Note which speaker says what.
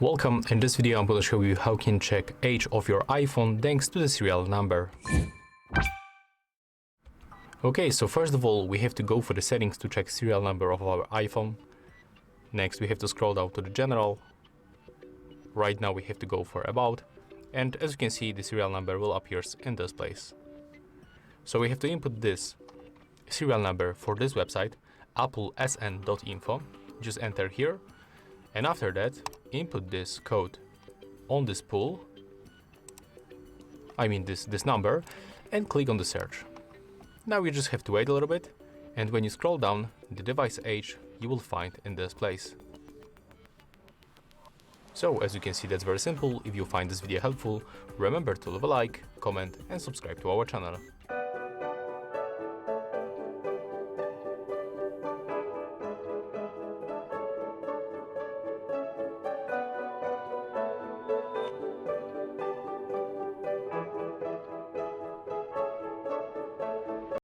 Speaker 1: Welcome. In this video I'm going to show you how you can check age of your iPhone thanks to the serial number. Okay, so first of all we have to go for the settings to check serial number of our iPhone. Next we have to scroll down to the general. Right now we have to go for about, and as you can see the serial number will appear in this place. So we have to input this serial number for this website, applesn.info. Just enter here, and after that input this code on this pool, this number, and click on the search. Now you just have to wait a little bit, and when you scroll down, the device age you will find in this place. So as you can see, that's very simple. If you find this video helpful, remember to leave a like, comment and subscribe to our channel.